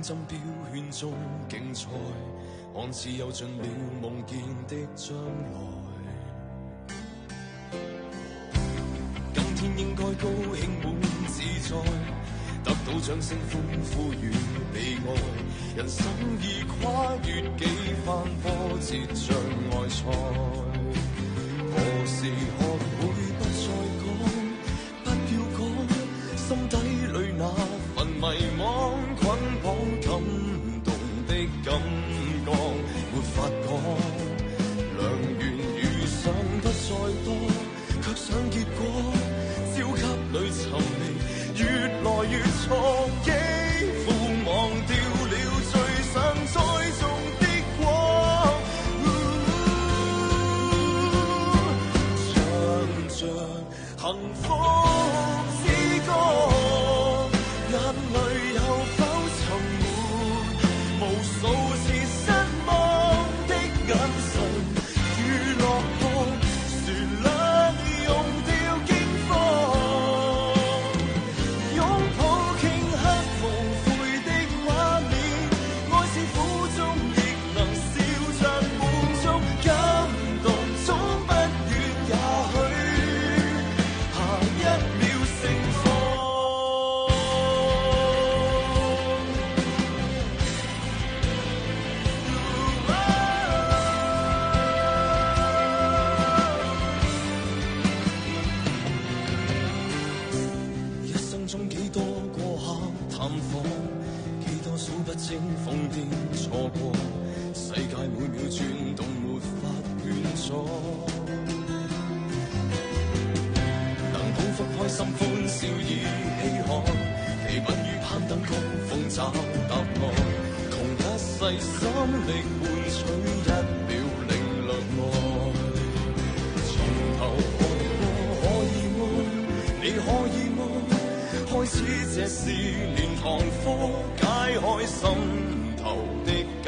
爭標圈中競賽，看似有盡了夢見的將來。今天應該高興滿自在，得到掌聲歡呼與被愛，人生已跨越幾番波折障礙賽。何時學會不再講，不要講，心底裏那份迷惘捆綁感動的感覺沒法講。良緣遇上不再多，卻想結果焦急裏尋覓越來越錯，幾乎忘掉了最想栽種的果。唱着幸福之歌，眼淚有否沉沒？無數次失望的眼神與落寞，旋律用掉驚慌，擁抱頃刻無悔的畫面，愛是苦中亦能笑着滿足，感動總不遠，也許下一秒盛放。一生中幾多過客探訪，幾多數不清瘋癲錯過，世界每秒轉動沒法勸阻，能彷彿開心歡笑已稀罕，疲憊於攀登高峰找答案，窮一世心力換取一秒領略愛，從頭學過可以愛，你可以愛，開始這是連堂課，解開心頭的枷